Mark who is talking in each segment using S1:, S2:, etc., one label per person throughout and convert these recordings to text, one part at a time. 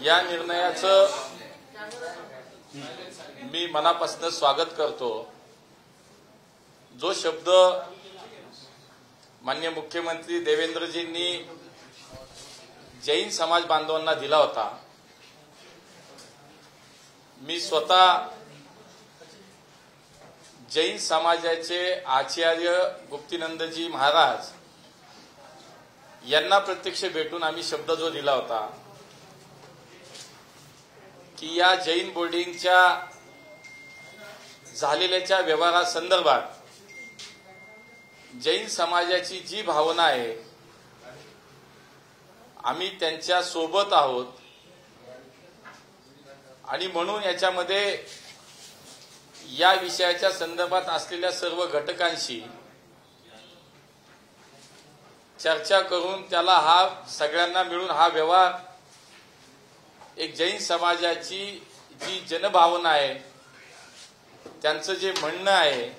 S1: या निर्णयाचं मी मनापासून स्वागत करतो। जो शब्द माननीय मुख्यमंत्री देवेंद्रजींनी जैन समाज बांधवांना दिला होता, मी स्वतः जैन समाजाचे आचार्य गुप्तीनंदजी महाराज यांना प्रत्यक्ष भेटून आम्ही शब्द जो दिला होता की या जैन बोर्डिंगच्या झालेल्या व्यवहारासंदर्भात जैन समाजाची जी भावना आहे आम्ही त्यांच्या सोबत आहोत आणि म्हणून याच्यामध्ये या विषयाच्या संदर्भात असलेल्या सर्व घटकांशी चर्चा करून त्याला हा सगळ्यांना मिळून हा व्यवहार एक जैन समाजाची जी जनभावना आहे त्यांचं जे म्हणणं आहे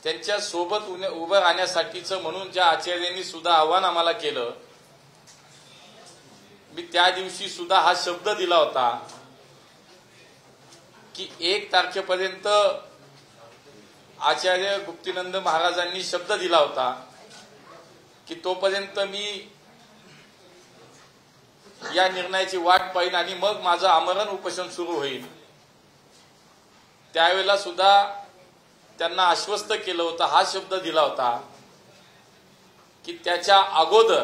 S1: त्यांच्या सोबत उभं राहण्यासाठीचं म्हणून ज्या आचार्यांनी सुद्धा आव्हान आम्हाला केलं, मी त्या दिवशी सुद्धा हा शब्द दिला होता की 1 तारखेपर्यंत आचार्य गुप्तीनंद महाराजांनी शब्द दिला होता की तोपर्यंत मी या निर्णयाची वाट पाहीन आणि मग माझं आमरण उपोषण सुरू होईल। त्यावेळेला सुद्धा त्यांना आश्वस्त केलं होतं, हा शब्द दिला होता की त्याच्या अगोदर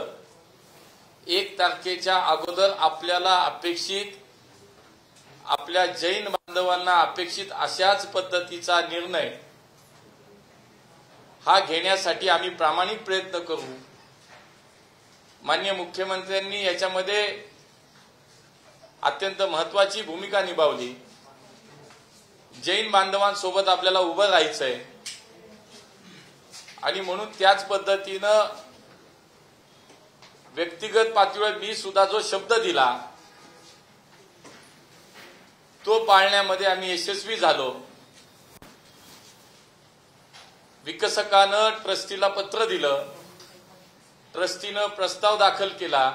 S1: 1 तारखेच्या अगोदर आपल्याला अपेक्षित आपल्या जैन बांधवांना अपेक्षित अशाच पद्धतीचा निर्णय हा घेण्यासाठी आम्ही प्रामाणिक प्रयत्न करू। माननीय मुख्यमंत्र्यांनी याच्यामध्ये अत्यंत महत्वाची भूमिका निभावली। जैन बांधवांसोबत आपल्याला उभं राहायचंय आणि म्हणून त्याच पद्धतीनं व्यक्तिगत पातळीवर मी सुद्धा जो शब्द दिला तो पाळण्यामध्ये आम्ही यशस्वी झालो। विकसकानं ट्रस्टीला पत्र दिलं, ट्रस्टीनं प्रस्ताव दाखल केला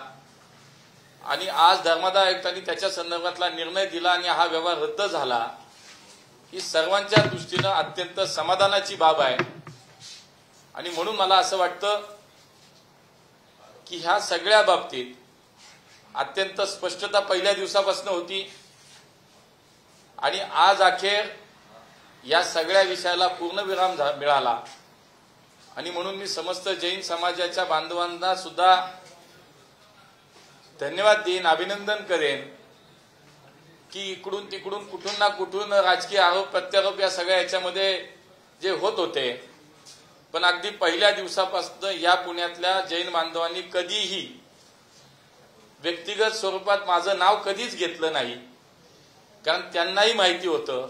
S1: आणि आज धर्मादाय आयुक्तांनी त्याच्या संदर्भातला निर्णय दिला आणि हा व्यवहार रद्द झाला। ही सर्वांच्या दृष्टीनं अत्यंत समाधानाची बाब आहे आणि म्हणून मला असं वाटतं की ह्या सगळ्या बाबतीत अत्यंत स्पष्टता पहिल्या दिवसापासून होती आणि आज अखेर या सगळ्या विषयाला पूर्णविराम मिळाला आणि म्हणून मी समस्त जैन समाजाच्या बांधवांना सुद्धा धन्यवाद देईन, अभिनंदन करेन की इकडून तिकडून कुठून ना कुठून राजकीय आरोप प्रत्यारोप या सगळ्या याच्यामध्ये जे होत होते, पण अगदी पहिल्या दिवसापासून या पुण्यातल्या जैन बांधवांनी कधीही व्यक्तिगत स्वरूपात माझं नाव कधीच घेतलं नाही, कारण त्यांनाही माहिती होतं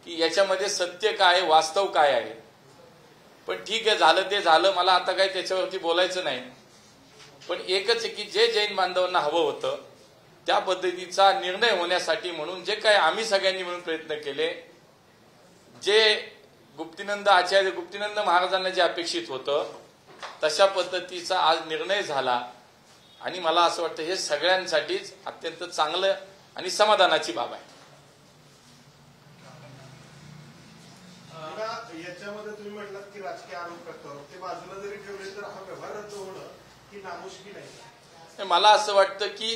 S1: की याच्यामध्ये सत्य काय वास्तव काय आहे। पण ठीक आहे, झालं ते झालं, मला आता काही त्याच्यावरती बोलायचं नाही। पण एकच आहे की जे जैन बांधवांना हवं होतं त्या पद्धतीचा निर्णय होण्यासाठी म्हणून जे काही आम्ही सगळ्यांनी मिळून प्रयत्न केले, जे आचार्य गुप्तीनंद महाराजांना जे अपेक्षित होतं तशा पद्धतीचा आज निर्णय झाला आणि मला असं वाटतं हे सगळ्यांसाठीच अत्यंत चांगलं आणि समाधानाची बाब आहे।
S2: याच्यामध्ये तुम्ही म्हटलात की राजकीय आरोप करतो ते बाजूला जरी ठेवले तर हा व्यवहार रद्द होणं की नामुष्की नाही।
S1: मला असं वाटतं की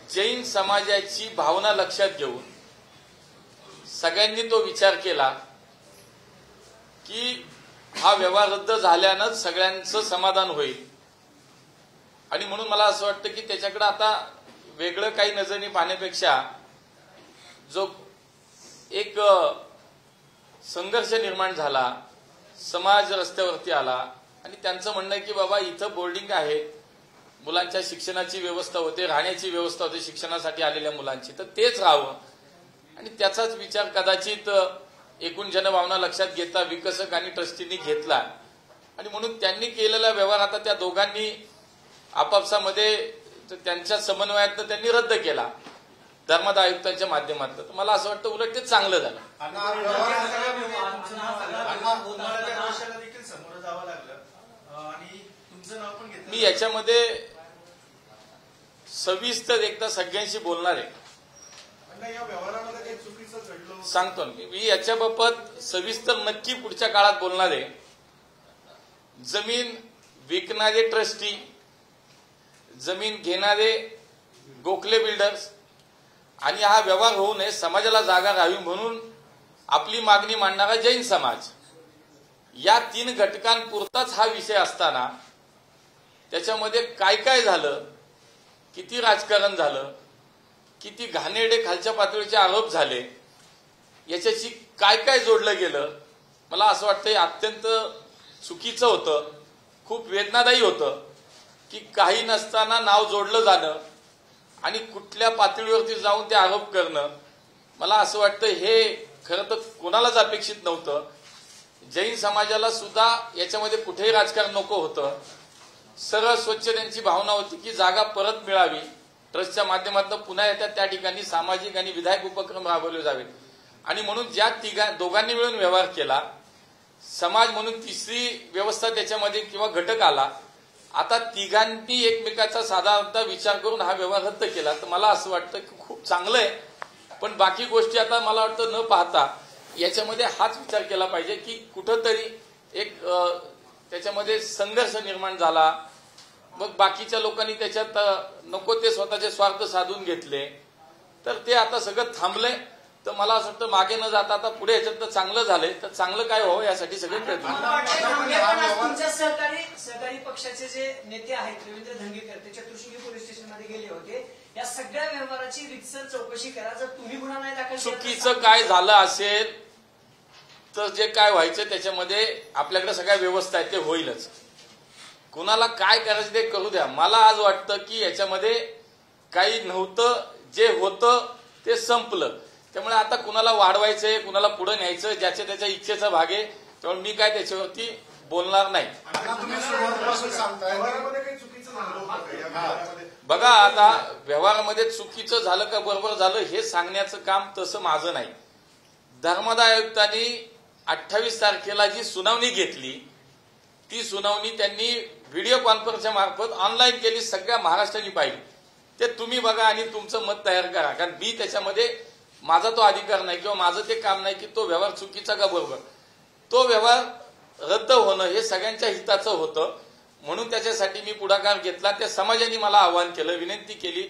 S1: जैन समाजाची भावना लक्षात घेऊन सगळ्यांनी तो विचार केला की हा व्यवहार रद्द झाल्यानंच सगळ्यांचं समाधान होईल आणि म्हणून मला असं वाटतं की त्याच्याकडे आता वेगळं काही नजरेने पाहण्यापेक्षा जो एक संघर्ष निर्माण झाला, समाज रस्त्यावरती आला आणि त्यांचं म्हणणं आहे की बाबा इथं बोर्डिंग आहे, मुलांच्या शिक्षणाची व्यवस्था होते, राहण्याची व्यवस्था होते शिक्षणासाठी आलेल्या मुलांची, तर तेच राहावं आणि त्याचाच विचार कदाचित एकूण जनभावना लक्षात घेता विकसक आणि ट्रस्टींनी घेतला आणि म्हणून त्यांनी केलेला व्यवहार आता त्या दोघांनी आपापसामध्ये त्यांच्या समन्वयातनं त्यांनी रद्द केला धर्मादाय आयुक्तांच्या माध्यमातून। मला असं वाटतं उलट ते चांगलं झालं। मी याच्यामध्ये सविस्तर एकदा सगळ्यांशी बोलणार आहे.
S2: या व्यवहारामध्ये काही चुकीचं घडलं
S1: सांगतो मी याच्याबाबत सविस्तर नक्की पुढच्या काळात बोलणार आहे. जमीन विकणारे ट्रस्टी, जमीन घेणारे गोखले बिल्डर्स आणि हा व्यवहार होऊ नये, समाजाला जागा राहावी म्हणून आपली मागणी मांडणारा जैन समाज, या 3 घटकांपुरताच हा विषय असताना त्याच्यामध्ये काय काय झालं, किती राजकारण झालं, किती घाणेरडे खालच्या पातळीचे आरोप झाले, याच्याशी काय काय जोडलं गेलं, मला असं वाटतं अत्यंत चुकीचं होतं. खूप वेदनादायी होतं की काही नसताना नाव जोडलं जाणं आणि कुठल्या पातळीवरती जाऊन ते आरोप करणं. मला असं वाटतं हे खरं तर कोणालाच अपेक्षित नव्हतं. जैन समाजाला सुद्धा याच्यामध्ये कुठेही राजकारण नको होतं. सरळ स्वच्छ त्यांची भावना होती की जागा परत मिळावी, ट्रस्टच्या माध्यमातून पुन्हा येतात त्या ठिकाणी सामाजिक आणि विधायक उपक्रम राबवले जावेत. आणि म्हणून ज्या दोघांनी मिळून व्यवहार केला, समाज म्हणून तिसरी व्यवस्था त्याच्यामध्ये किंवा घटक आला, आता तिघांनी एकमेकाचा साधारणतः विचार करून हा व्यवहार रद्द केला, तर मला असं वाटतं की खूप चांगलं आहे. पण बाकी गोष्टी आता मला वाटतं न पाहता याच्यामध्ये हाच विचार केला पाहिजे की कुठंतरी एक त्याच्यामध्ये संघर्ष निर्माण झाला, मग बाकीच्या लोकांनी त्याच्यात नको ते स्वतःचे स्वार्थ साधून घेतले, तर ते आता सगळं थांबलंय. तर मला असं वाटतं मागे न जाता आता पुढे याच्यात तर चांगलं झालंय, तर चांगलं काय व्हावं यासाठी सगळे प्रयत्न.
S3: तुमच्या सहकारी पक्षाचे जे नेते आहेत रवींद्र धंगेकर ते चतुर्शिंगी पोलीस स्टेशनमध्ये गेले होते. या सगळ्या व्यवहाराची रितसर चौकशी करा. जर तुम्ही गुन्हा नाही दाखल केला,
S1: चुकीचं काय झालं असेल तर जे काय व्हायचं त्याच्यामध्ये आपल्याकडे सगळ्या व्यवस्था आहेत, ते होईलच. कुणाला काय करायचं ते करू द्या. मला आज वाटतं की याच्यामध्ये काही नव्हतं, जे होतं ते संपलं. त्यामुळे आता कुणाला वाढवायचंय, कुणाला पुढे न्यायचं, ज्याच्या त्याच्या इच्छेचा भाग आहे. त्यामुळे मी काय त्याच्यावरती बोलणार नाही. बघा, आता व्यवहारामध्ये चुकीचं झालं का बरोबर झालं हे सांगण्याचं काम तसं माझं नाही. धर्मादाय आयुक्तांनी 28 तारखेला जी सुनावणी घेतली, ती सुनावणी त्यांनी व्हिडिओ कॉन्फरन्सच्या मार्फत ऑनलाईन केली, सगळ्या महाराष्ट्राने पाहिली. ते तुम्ही बघा आणि तुमचं मत तयार करा. कारण मी त्याच्यामध्ये माझा तो अधिकार नाही किंवा माझं ते काम नाही की तो व्यवहार चुकीचा का बरोबर. तो व्यवहार रद्द होणं हे सगळ्यांच्या हिताचं होतं, म्हणून त्याच्यासाठी मी पुढाकार घेतला. त्या समाजाने मला आवाहन केलं, विनंती केली.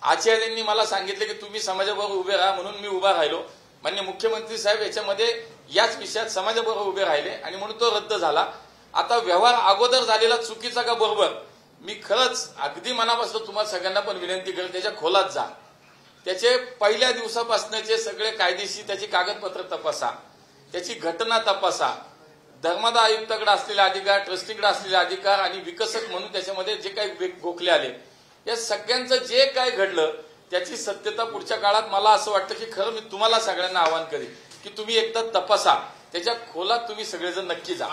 S1: आचार्यांनी मला सांगितलं की तुम्ही समाजाबरोबर उभे राहा, म्हणून मी उभा राहिलो. माननीय मुख्यमंत्री साहेब याच्यामध्ये याच विषयात समाजाबरोबर उभे राहिले आणि म्हणून तो रद्द झाला. आता व्यवहार अगोदर झालेला चुकीचा का बरोबर, मी खरंच अगदी मनापासून तुम्हाला सगळ्यांना पण विनंती करेन, त्याच्या खोलात जा. त्याचे पहिल्या दिवसापासूनचे सगळे कायदेशीर त्याची कागदपत्र तपासा, त्याची घटना तपासा. धर्मादाय आयुक्ताकडे असलेले अधिकार, ट्रस्टीकडे असलेले अधिकार आणि विकसक म्हणून त्याच्यामध्ये जे काही गोखले आले, या सगळ्यांचं जे काय घडलं त्याची सत्यता पुढच्या काळात मला असं वाटतं की खरं मी तुम्हाला सगळ्यांना आवाहन करेन की तुम्ही एकदा तपासा, त्याच्या खोलात तुम्ही सगळेजण नक्की जा.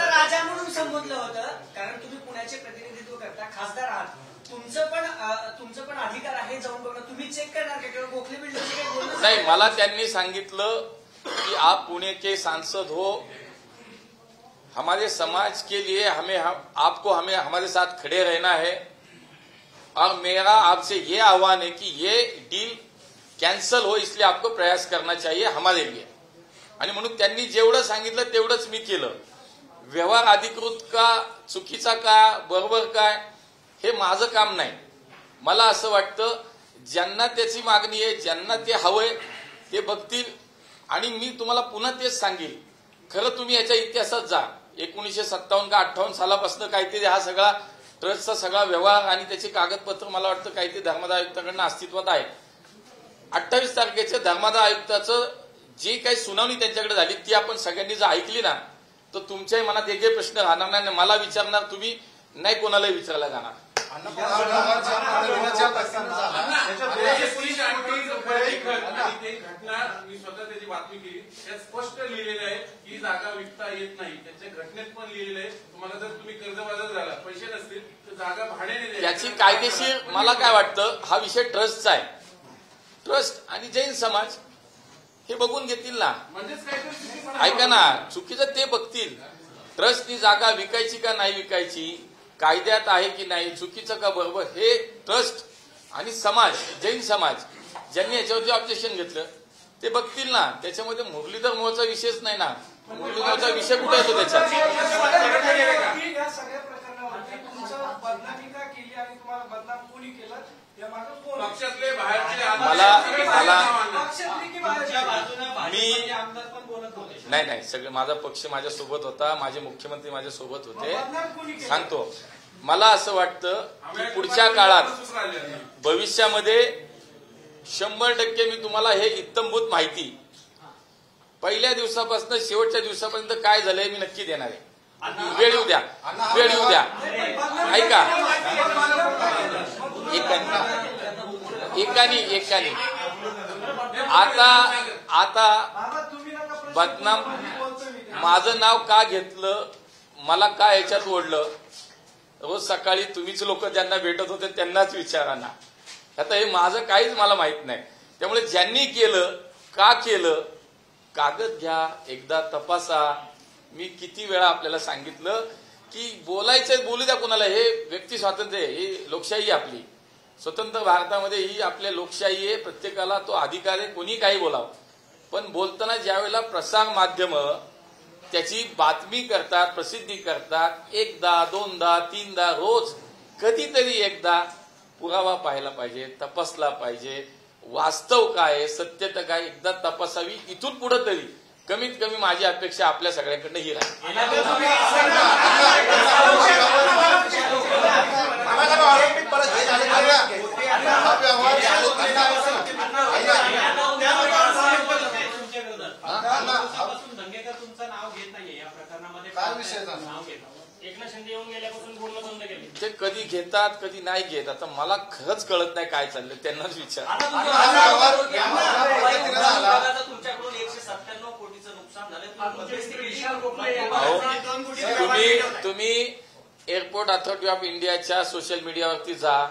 S3: राजा म्हणून संबोधलं होतं कारण तुम्ही पुण्याचे प्रतिनिधित्व करता, खासदार आहात. तुमचं पण अधिकार आहे जाऊन बघा. तुम्ही चेक करणार का किंवा गोखले बिल्डरचे काही बोलणं
S1: नाही. मला त्यांनी सांगितलं कि आप पुणे के सांसद हो, हमारे समाज के लिए आपको हमारे साथ खड़े रहना है और मेरा आपसे ये आह्वान है कि ये डील कैंसल हो, इसलिए आपको प्रयास करना चाहिए हमारे लिए. आणि म्हणून त्यांनी जेवढं सांगितलं तेवढंच मी केलं. व्यवहार अधिकृत का, चुकीचा का, बरोबर काय, हे माझं काम नाही. मला असं वाटतं ज्यांना त्याची मागणी आहे, ज्यांना ते हवंय ते बघतील. आणि मी तुम्हाला पुन्हा तेच सांगेल, खरं तुम्ही याच्या इतिहासात जा. 1957 का 58 सालापासून काहीतरी हा सगळा ट्रस्टचा सगळा व्यवहार आणि त्याचे कागदपत्र मला वाटतं काहीतरी धर्मादाय आयुक्ताकडनं अस्तित्वात आहे. 28 तारखेच्या धर्मादाय आयुक्ताचं जी काही सुनावणी त्यांच्याकडे झाली ती आपण सगळ्यांनी जर ऐकली ना, तर तुमच्याही मनात एकही प्रश्न राहणार नाही. मला विचारणार तुम्ही नाही, कोणालाही विचारला जाणार.
S4: मी स्वतः त्याची बातमी केली, त्यात स्पष्ट लिहिलेलं आहे की जागा विकता येत नाही. त्याच्या घटनेत पण लिहिलेलं आहे तुम्हाला जर तुम्ही कर्जबाजार झाला, पैसे नसतील तर जागा भाड्याने.
S1: त्याची कायदेशीर मला काय वाटतं हा विषय ट्रस्टचा आहे. ट्रस्ट आणि जैन समाज हे बघून घेतील ना.
S4: म्हणजेच काय
S1: ऐका ना, चुकीचं ते बघतील. ट्रस्टनी जागा विकायची का नाही विकायची, कायद्यात आहे की नाही, चुकीचं का बरोबर, हे ट्रस्ट आणि समाज, जैन समाज ज्यांनी याच्यावरती ऑब्जेक्शन घेतलं ते बघतील ना. त्याच्यामध्ये मुरलीधर मोहचा विषयच नाही ना. मुरलीधर मोहचा विषय कुठे येतो त्याच्यात?
S5: या सगळ्या प्रकरणावरती तुमचं बदनामी का केली आणि तुम्हाला बदनाम कोणी केलं या मागे कोण?
S4: पक्षातले बाहेरचे
S5: पक्षातले की बाहेरचे?
S3: आमदार पण बोलत होते.
S1: नाही, सगळे माझा पक्ष माझ्या सोबत होता, माझे मुख्यमंत्री माझ्या सोबत होते. सांगतो, मला असं वाटतं की पुढच्या काळात भविष्यामध्ये 100% मी तुम्हाला हे इत्तमभूत माहिती पहिल्या दिवसापासून शेवटच्या दिवसापर्यंत काय झालंय मी नक्की देणार आहे. वेळ येऊ द्या. ऐका, एकानी आता बदनाम माझं नाव का घेतलं, मला का याच्यात ओढलं, रोज सकाळी तुम्हीच लोक ज्यांना भेटत होते त्यांनाच विचारा ना. आता हे माझं काहीच मला माहित नाही. त्यामुळे ज्यांनी केलं, का केलं, कागद घ्या, एकदा तपासा. मी किती वेळा आपल्याला सांगितलं की बोलायचं बोलू द्या कुणाला, हे व्यक्ती स्वातंत्र्य आहे, ही लोकशाही आपली. स्वतंत्र भारतामध्ये ही आपल्या लोकशाही आहे, प्रत्येकाला तो अधिकार आहे, कोणी काही बोलावं. पण बोलताना ज्यावेळेला प्रसार माध्यम त्याची बातमी करतात, प्रसिद्धी करतात, एकदा, दोनदा, तीनदा, रोज कधीतरी एकदा पुरावा पाहायला पाहिजे, तपासला पाहिजे. वास्तव काय, सत्यता काय एकदा तपासावी. इथून पुढे तरी कमीत कमी माझी अपेक्षा आपल्या सगळ्यांकडनं ही राहील.
S6: दंगेकर तुमचं नाव घेत नाहीये या प्रकरणामध्ये.
S2: काय विषय
S6: नाव घेत एकनाथ शिंदे येऊन गेल्यापासून बोलणं बंद केले.
S1: ते कधी घेतात कधी नाही घेत. आता मला खरंच कळत नाही काय चाललंय, त्यांनाच विचार.
S3: तुमच्याकडून 197 कोटीचं नुकसान झालं.
S1: तुम्ही एअरपोर्ट अथॉरिटी ऑफ इंडियाच्या सोशल मीडियावरती जा.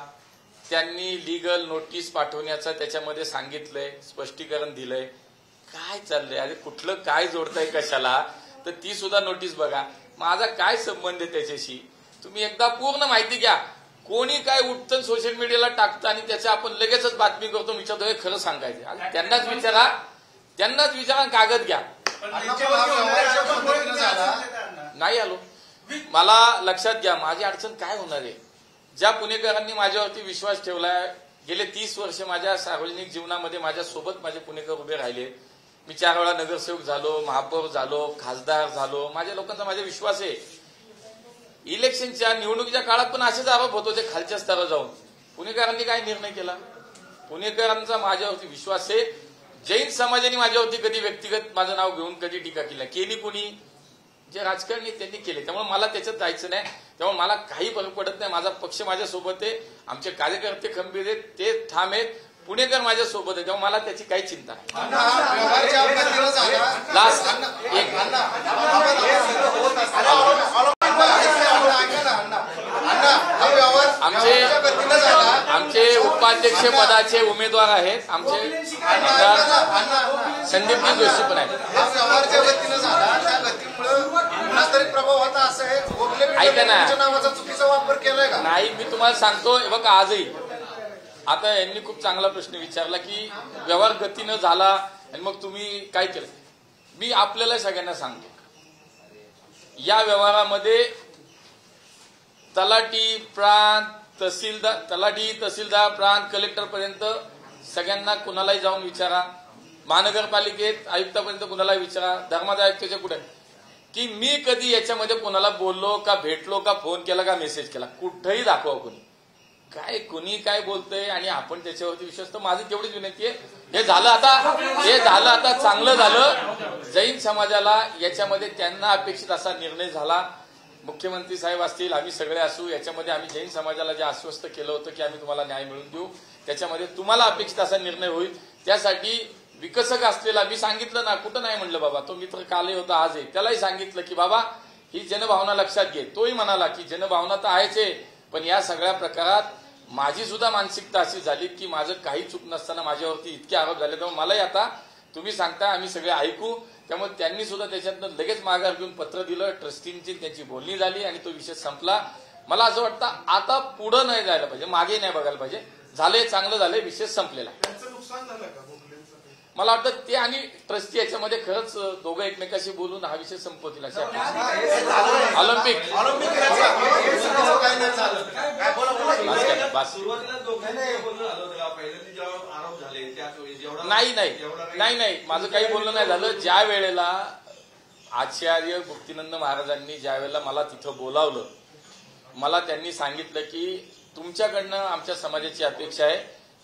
S1: त्यांनी लीगल नोटीस पाठवण्याचं त्याच्यामध्ये सांगितलंय, स्पष्टीकरण दिलंय. काय चाललंय, अरे कुठलं काय जोडताय कशाला, तर ती सुद्धा नोटीस बघा. माझा काय संबंध आहे त्याच्याशी, तुम्ही एकदा पूर्ण माहिती घ्या. कोणी काय उठतं सोशल मीडियाला टाकतं आणि त्याच्या आपण लगेचच बातमी करतो, विचारतोय खरं सांगायचं. त्यांनाच विचारा, कागद घ्या. नाही आलो. मला लक्षात घ्या माझी अडचण काय होणार आहे. ज्या पुणेकरांनी माझ्यावरती विश्वास ठेवलाय, गेले 30 वर्ष माझ्या सार्वजनिक जीवनामध्ये माझ्यासोबत माझे पुणेकर उभे राहिले. मी 4 वेळा नगरसेवक झालो, महापौर झालो, खासदार झालो. माझ्या लोकांचा माझा विश्वास आहे. इलेक्शनच्या निवडणुकीच्या काळात पण असेच आरोप होत होते खालच्या स्तरावर जाऊन. पुणेकरांनी काय निर्णय केला, पुणेकरांचा माझ्यावरती विश्वास आहे. जैन समाजाने माझ्यावरती कधी व्यक्तिगत माझं नाव घेऊन कधी टीका केली कुणी, जे राजकारणी त्यांनी केले. त्यामुळे मला त्याच्यात जायचं नाही. त्यामुळे मला काही फरक पडत नाही. माझा पक्ष माझ्यासोबत आहे, आमचे कार्यकर्ते खंबीर आहेत, ते ठाम आहेत, पुणेकर माझ्यासोबत आहे. त्यामुळे मला त्याची काही चिंता नाही. लास्ट आमचे उपाध्यक्ष पदाचे उमेदवार आहेत, आमचे संदीपजी जोशी पण आहेत. ऐका ना,
S2: चुकीचा वापर केलाय का?
S1: नाही, मी तुम्हाला सांगतो. बघा आजही आता यांनी खूप चांगला प्रश्न विचारला की व्यवहार गतीनं झाला आणि मग तुम्ही काय केलं. मी आपल्याला सगळ्यांना सांगतो, या व्यवहारामध्ये तलाठी तहसीलदार प्रांत कलेक्टर पर्यंत सगळ्यांना कुणालाही जाऊन विचारा. महानगरपालिकेत आयुक्तापर्यंत कुणालाही विचारा, धर्मादाय आयुक्ताच्या कुठे, की मी कधी याच्यामध्ये कोणाला बोललो का, भेटलो का, फोन केला का, मेसेज केला, कुठंही दाखवा कोणी. काय कुणी काय बोलतंय आणि आपण त्याच्यावरती विश्वास. तर माझी तेवढीच विनंती आहे, हे झालं आता चांगलं झालं. जैन समाजाला याच्यामध्ये त्यांना अपेक्षित असा निर्णय झाला. मुख्यमंत्री साहेब असतील, आम्ही सगळे असू, याच्यामध्ये आम्ही जैन समाजाला जे आश्वस्त केलं होतं की आम्ही तुम्हाला न्याय मिळवून देऊ, त्याच्यामध्ये तुम्हाला अपेक्षित असा निर्णय होईल. त्यासाठी विकसक असलेला, मी सांगितलं ना, कुठं नाही म्हणलं बाबा, तो मित्र कालही होता आज आहे, त्यालाही सांगितलं की बाबा ही जनभावना लक्षात घे. तोही म्हणाला की जनभावना तर आहेच आहे, पण या सगळ्या प्रकारात माझी सुद्धा मानसिकता अशी झाली की माझं काही चूक नसताना माझ्यावरती इतके आरोप झाले. त्यामुळे मलाही आता तुम्ही सांगता आम्ही सगळे ऐकू. त्यामुळे त्यांनी सुद्धा त्याच्यातनं लगेच माघार घेऊन पत्र दिलं, ट्रस्टींची त्यांची बोलणी झाली आणि तो विषय संपला. मला असं वाटतं आता पुढं नाही जायला पाहिजे, मागे नाही बघायला पाहिजे. झाले, चांगलं झालंय, विषय संपलेला.
S2: त्यांचं नुकसान झालं का गोखलेंचं?
S1: मला वाटतं ते आणि ट्रस्टी याच्यामध्ये खरंच दोघं एकमेकाशी बोलून हा विषय संपवतील अशा ऑलिम्पिक
S7: सुरुवातीला दोघांनी बोलणं झालं होतं का? पहिल्यांदा जेव्हा आरोप झाले त्याच वेळी
S1: नाही माझं काही बोलणं नाही झालं. ज्या वेळेला आचार्य गुप्तीनंद महाराजांनी ज्या वेळेला मला तिथं बोलावलं, मला त्यांनी सांगितलं की तुमच्याकडनं आमच्या समाजाची अपेक्षा आहे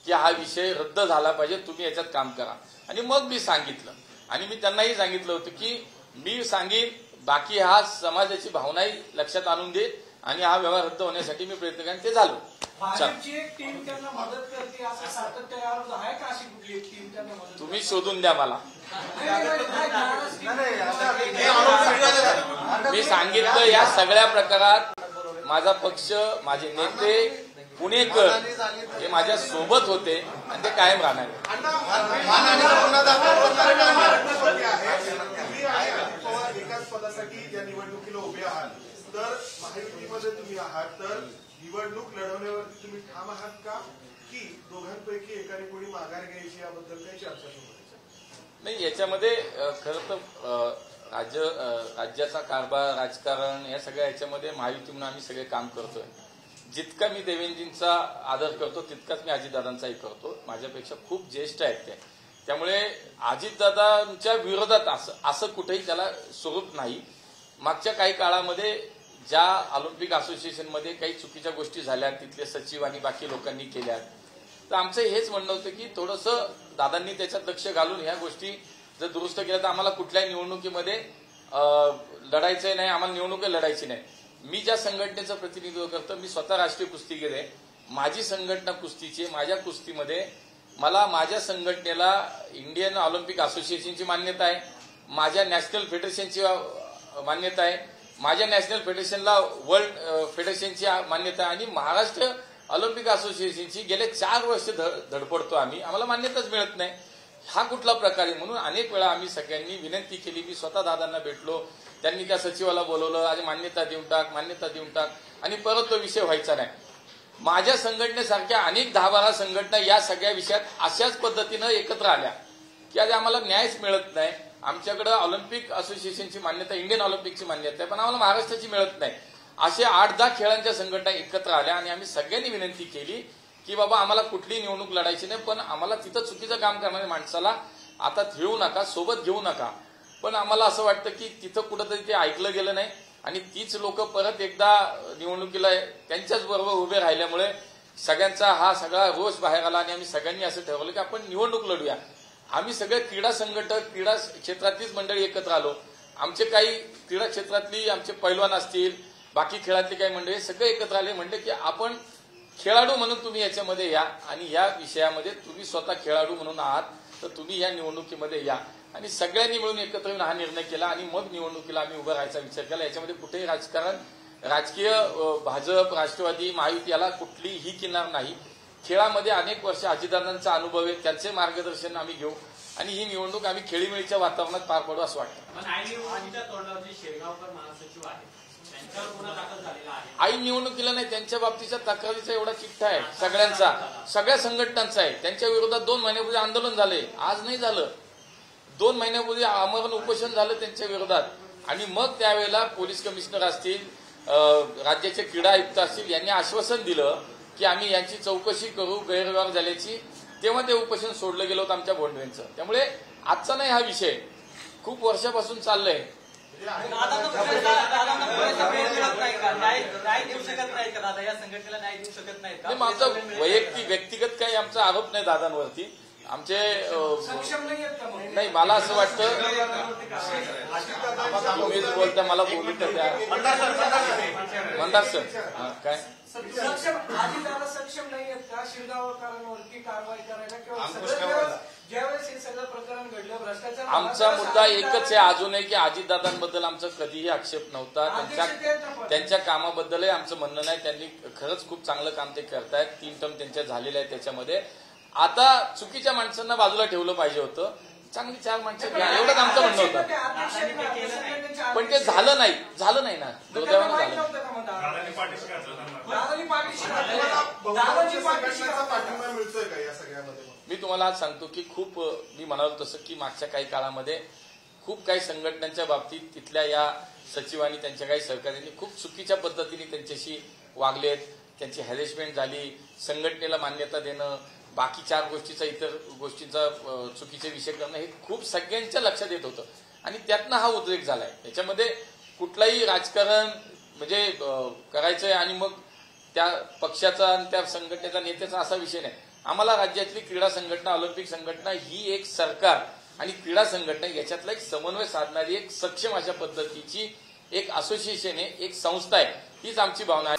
S1: की हा विषय रद्द झाला पाहिजे, तुम्ही याच्यात काम करा. आणि मग मी सांगितलं आणि मी त्यांनाही सांगितलं होतं की मी सांगेन, बाकी हा समाजाची भावनाही लक्षात आणून दे आणि हा व्यवहार रद्द होण्यासाठी मी प्रयत्न करेन. ते झालं.
S5: भाजपची एक टीम त्यांना मदत करते असं सातत्य आहे का? अशी कुठली एक टीम त्यांना मदत?
S1: तुम्ही शोधून द्या मला. मी सांगितलं या सगळ्या प्रकारात माझा पक्ष, माझे नेते, पुणेकर हे माझ्या सोबत होते आणि ते कायम राहणार.
S2: पवार एकाच पदासाठी या निवडणुकीला उभे आहात, तर महायुतीमध्ये तुम्ही आहात, तर निवडणूक लढवण्यावरती तुम्ही ठाम आहात का, की दोघांपैकी एकाने कोणी माघार घ्यायची याबद्दल काही चर्चा सुरू आहे?
S1: नाही, याच्यामध्ये खरं तर राज्याचा कारभार, राजकारण या सगळ्या याच्यामध्ये महायुती म्हणून आम्ही सगळे काम करतोय. जितका मी देवेंद्रजींचा आदर करतो तितकाच मी अजितदादांचाही करतो. माझ्यापेक्षा खूप ज्येष्ठ आहेत ते, त्यामुळे अजितदादांच्या विरोधात असं कुठेही त्याला स्वरूप नाही. मागच्या काही काळामध्ये ज्या ऑलिम्पिक असोसिएशनमध्ये काही चुकीच्या गोष्टी झाल्या, तिथले सचिव आणि बाकी लोकांनी केल्या, तर आमचं हेच म्हणणं होतं की थोडंसं दादांनी त्याच्यात लक्ष घालून ह्या गोष्टी जर दुरुस्त केल्या तर आम्हाला कुठल्याही निवडणुकीमध्ये लढायचंय नाही, आम्हाला निवडणूक लढायची नाही. मी ज्या संघटनेचं प्रतिनिधित्व करतो, मी स्वतः राष्ट्रीय कुस्तीगीर आहे, माझी संघटना कुस्तीची आहे. माझ्या कुस्तीमध्ये मला माझ्या संघटनेला इंडियन ऑलिम्पिक असोसिएशनची मान्यता आहे, माझ्या नॅशनल फेडरेशनची मान्यता आहे, माझ्या नॅशनल फेडरेशनला वर्ल्ड फेडरेशनची मान्यता आहे आणि महाराष्ट्र ऑलिम्पिक असोसिएशनची गेले 4 वर्ष धडपडतो आम्ही, आम्हाला मान्यताच मिळत नाही. हा कुठला प्रकार आहे? म्हणून अनेक वेळा आम्ही सगळ्यांनी विनंती केली. मी स्वतः दादांना भेटलो, त्यांनी त्या सचिवाला बोलवलं, आज मान्यता देऊन टाक आणि परत तो विषय व्हायचा नाही. माझ्या संघटनेसारख्या अनेक 10-12 संघटना या सगळ्या विषयात अशाच पद्धतीनं एकत्र आल्या की आज आम्हाला न्यायच मिळत नाही. आमच्याकडे ऑलिम्पिक असोसिएशनची मान्यता, इंडियन ऑलिम्पिकची मान्यता आहे, पण आम्हाला महाराष्ट्राची मिळत नाही. असे 8-10 खेळांच्या संघटना एकत्र आल्या आणि आम्ही सगळ्यांनी विनंती केली की बाबा आम्हाला कुठली निवडणूक लढायची नाही, पण आम्हाला तिथं चुकीचं काम करणाऱ्या माणसाला आता ठेवू नका, सोबत घेऊ नका. पण आम्हाला असं वाटतं की तिथं कुठंतरी ते ऐकलं गेलं नाही आणि तीच लोक परत एकदा निवडणुकीला त्यांच्याच बरोबर उभे राहिल्यामुळे सगळ्यांचा हा सगळा रोष बाहेर आला आणि आम्ही सगळ्यांनी असं ठरवलं की आपण निवडणूक लढूया. आम्ही सगळे क्रीडा संघटक, क्रीडा क्षेत्रातलीच मंडळी एकत्र आलो. आमचे काही क्रीडा क्षेत्रातली आमचे पैलवान असतील, बाकी खेळातली काही मंडळी सगळे एकत्र आले, म्हणले की आपण खेळाडू म्हणून तुम्ही याच्यामध्ये या आणि या विषयामध्ये तुम्ही स्वतः खेळाडू म्हणून आहात, तर तुम्ही या निवडणुकीमध्ये या. आणि सगळ्यांनी मिळून एकत्र येऊन हा निर्णय केला आणि मग निवडणुकीला आम्ही उभं राहायचा विचार केला. याच्यामध्ये कुठेही राजकारण, राजकीय भाजप, राष्ट्रवादी, महायुती याला कुठलीही किनार नाही. खेळामध्ये अनेक वर्ष अजितदादांचा अनुभव आहे, त्यांचे मार्गदर्शन आम्ही घेऊ आणि ही निवडणूक आम्ही खेळीमेळीच्या वातावरणात पार पाडू असं वाटतं.
S6: शेरगावकर महासचिव आहेत, त्यांच्यावर गुन्हा दाखल झालेला आहे.
S1: आई निवडणुकीला नाही, त्यांच्या बाबतीच्या तक्रारीचा एवढा चिठ्ठा आहे सगळ्यांचा, सगळ्या संघटनांचा आहे. त्यांच्या विरोधात 2 महिन्यापूर्वी आंदोलन झाले, आज नाही झालं. 2 महिन्यापूर्वी आमरण उपोषण झालं त्यांच्या विरोधात आणि मग त्यावेळेला पोलीस कमिशनर असतील, राज्याचे क्रीडा आयुक्त असतील, यांनी आश्वासन दिलं की आम्ही यांची चौकशी करू गैरव्यवहार झाल्याची. तेव्हा ते उपोषण सोडलं गेलं होतं आमच्या बोंडवेंचं. त्यामुळे आजचा नाही हा विषय, खूप वर्षापासून चाललंय. आमचा व्यक्तिगत काही आमचा आरोप नाही दादांवरती. आमचे नाही, मला असं वाटतं तुम्हीच बोलता, मला बोलू तर द्या. मंदार सर काय
S5: सक्षम नाही आहेत का शिरगावकरांवरती कारवाई करायला किंवा ज्यावेळेस हे सगळं प्रकरण घडलं भ्रष्टाचार?
S1: आमचा मुद्दा एकच आहे अजूनही की अजितदादांबद्दल आमचा कधीही आक्षेप नव्हता. त्यांच्या कामाबद्दलही आमचं म्हणणं नाही. त्यांनी खरंच खूप चांगलं काम ते करतायत. 3 टर्म त्यांच्या झालेल्या आहेत. त्याच्यामध्ये आता चुकीच्या माणसांना बाजूला ठेवलं पाहिजे होतं. चांगली 4 माणसं घ्या, एवढंच आमचं म्हणणं होतं. पण ते झालं नाही ना, दुर्दैवानं झालं.
S2: पाठिंबा मिळतोय का या सगळ्यामध्ये?
S1: मी तुम्हाला आज सांगतो की खूप मी म्हणालो तसं की मागच्या काही काळामध्ये खूप काही संघटनांच्या बाबतीत तिथल्या या सचिवांनी त्यांच्या काही सहकार्यांनी खूप चुकीच्या पद्धतीने त्यांच्याशी वागलेत, त्यांची हॅरेसमेंट झाली, संघटनेला मान्यता देणं, बाकी 4 गोष्टीचा इतर गोष्टींचा चुकीचे विषय करणं हे खूप सगळ्यांच्या लक्षात येत होतं आणि त्यातनं हा उद्रेक झालाय. याच्यामध्ये कुठलाही राजकारण म्हणजे करायचंय आणि मग त्या पक्षाचा आणि त्या संघटनेचा नेत्याचा असा विषय नाही. आम्हाला राज्यातली क्रीडा संघटना, ऑलिम्पिक संघटना ही एक सरकार आणि क्रीडा संघटना याच्यातला एक समन्वय साधणारी एक सक्षम अशा पद्धतीची एक असोसिएशन आहे, एक संस्था आहे, हीच आमची भावना आहे.